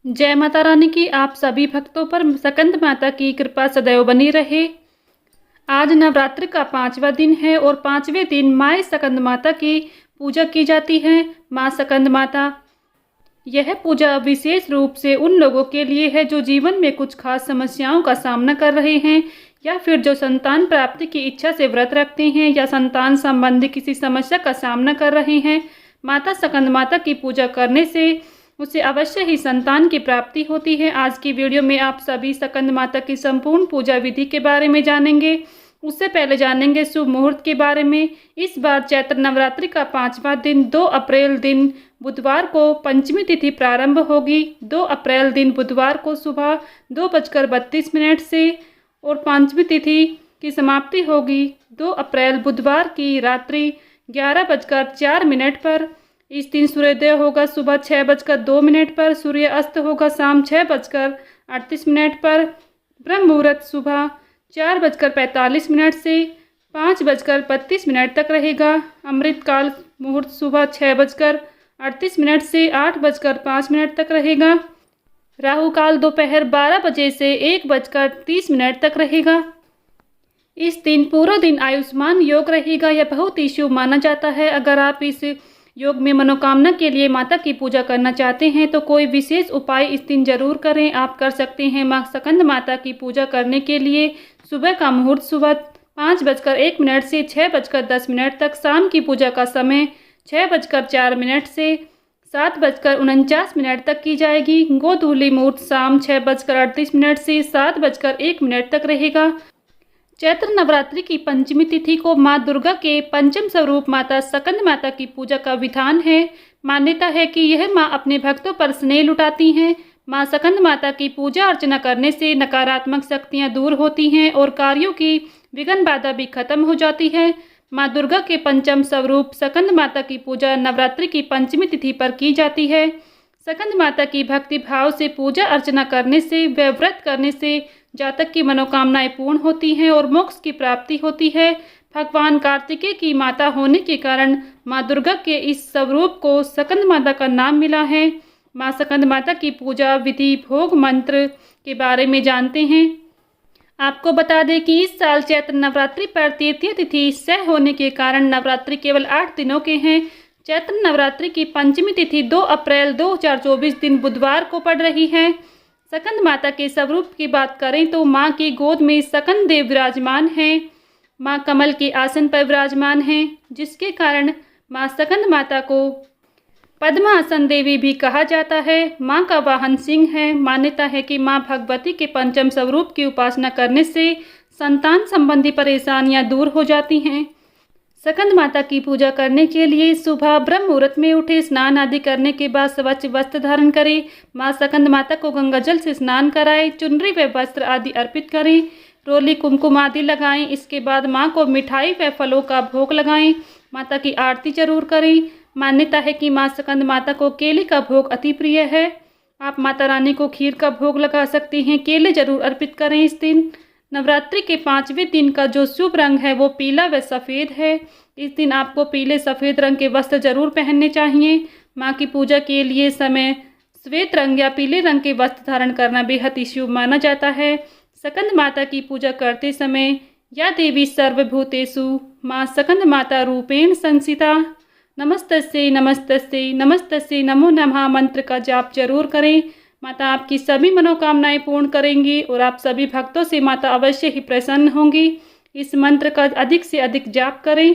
जय माता रानी की आप सभी भक्तों पर स्कंद माता की कृपा सदैव बनी रहे। आज नवरात्रि का 5वां दिन है और 5वें दिन माँ स्कंद माता की पूजा की जाती है। माँ स्कंद माता, यह पूजा विशेष रूप से उन लोगों के लिए है जो जीवन में कुछ खास समस्याओं का सामना कर रहे हैं या फिर जो संतान प्राप्ति की इच्छा से व्रत रखते हैं या संतान संबंधी किसी समस्या का सामना कर रहे हैं। माता स्कंद माता की पूजा करने से उसे अवश्य ही संतान की प्राप्ति होती है। आज की वीडियो में आप सभी स्कंद माता की संपूर्ण पूजा विधि के बारे में जानेंगे। उससे पहले जानेंगे शुभ मुहूर्त के बारे में। इस बार चैत्र नवरात्रि का 5वां दिन 2 अप्रैल दिन बुधवार को पंचमी तिथि प्रारंभ होगी। 2 अप्रैल दिन बुधवार को सुबह 2:32 से और पंचमी तिथि की समाप्ति होगी 2 अप्रैल बुधवार की रात्रि 11:04 पर। इस दिन सूर्योदय होगा सुबह 6:02 पर, सूर्य अस्त होगा शाम 6:38 पर। ब्रह्म मुहूर्त सुबह 4:45 से 5:32 तक रहेगा। अमृतकाल मुहूर्त सुबह 6:38 से 8:05 तक रहेगा। राहु काल दोपहर 12 बजे से 1:30 तक रहेगा। इस दिन पूरा दिन आयुष्मान योग रहेगा। यह बहुत ही शुभ माना जाता है। अगर आप इस योग में मनोकामना के लिए माता की पूजा करना चाहते हैं तो कोई विशेष उपाय इस दिन जरूर करें। आप कर सकते हैं माँ स्कंद माता की पूजा करने के लिए सुबह का मुहूर्त सुबह 5:01 से 6:10 तक, शाम की पूजा का समय 6:04 से 7:49 तक की जाएगी। गोधूली मुहूर्त शाम 6:38 से 7:01 तक रहेगा। चैत्र नवरात्रि की पंचमी तिथि को माँ दुर्गा के पंचम स्वरूप माता स्कंद माता की पूजा का विधान है। मान्यता है कि यह माँ अपने भक्तों पर स्नेह लुटाती हैं। माँ स्कंद माता की पूजा अर्चना करने से नकारात्मक शक्तियाँ दूर होती हैं और कार्यों की विघ्न बाधा भी खत्म हो जाती है। माँ दुर्गा के पंचम स्वरूप स्कंद माता की पूजा नवरात्रि की पंचमी तिथि पर की जाती है। स्कंद माता की भक्ति भाव से पूजा अर्चना करने से व व्रत करने से जातक की मनोकामनाएं पूर्ण होती हैं और मोक्ष की प्राप्ति होती है। भगवान कार्तिकेय की माता होने के कारण माँ दुर्गा के इस स्वरूप को स्कंद माता का नाम मिला है। माँ स्कंद माता की पूजा विधि भोग मंत्र के बारे में जानते हैं। आपको बता दें कि इस साल चैत्र नवरात्रि पर तृतीय तिथि सह होने के कारण नवरात्रि केवल 8 दिनों के हैं। चैत्र नवरात्रि की पंचमी तिथि 2 अप्रैल 2024 दिन बुधवार को पड़ रही है। स्कंद माता के स्वरूप की बात करें तो माँ की गोद में स्कंद देव विराजमान हैं। माँ कमल के आसन पर विराजमान हैं, जिसके कारण माँ स्कंद माता को पद्मासन देवी भी कहा जाता है। माँ का वाहन सिंह है। मान्यता है कि माँ भगवती के पंचम स्वरूप की उपासना करने से संतान संबंधी परेशानियाँ दूर हो जाती हैं। स्कंद माता की पूजा करने के लिए सुबह ब्रह्म मुहूर्त में उठे, स्नान आदि करने के बाद स्वच्छ वस्त्र धारण करें। माँ स्कंद माता को गंगा जल से स्नान कराएं, चुनरी व वस्त्र आदि अर्पित करें, रोली कुमकुम आदि लगाएं। इसके बाद माँ को मिठाई व फलों का भोग लगाएं। माता की आरती जरूर करें। मान्यता है कि माँ स्कंद माता को केले का भोग अति प्रिय है। आप माता रानी को खीर का भोग लगा सकते हैं। केले जरूर अर्पित करें। इस दिन नवरात्रि के 5वें दिन का जो शुभ रंग है वो पीला व सफ़ेद है। इस दिन आपको पीले सफ़ेद रंग के वस्त्र जरूर पहनने चाहिए। माँ की पूजा के लिए समय श्वेत रंग या पीले रंग के वस्त्र धारण करना बेहद ही शुभ माना जाता है। स्कंद माता की पूजा करते समय या देवी सर्वभूतेषु माँ स्कंद माता रूपेण संस्थिता नमस्तस्यै नमस्तस्यै नमस्तस्यै नमो नमः मंत्र का जाप जरूर करें। माता आपकी सभी मनोकामनाएं पूर्ण करेंगी और आप सभी भक्तों से माता अवश्य ही प्रसन्न होंगी। इस मंत्र का अधिक से अधिक जाप करें।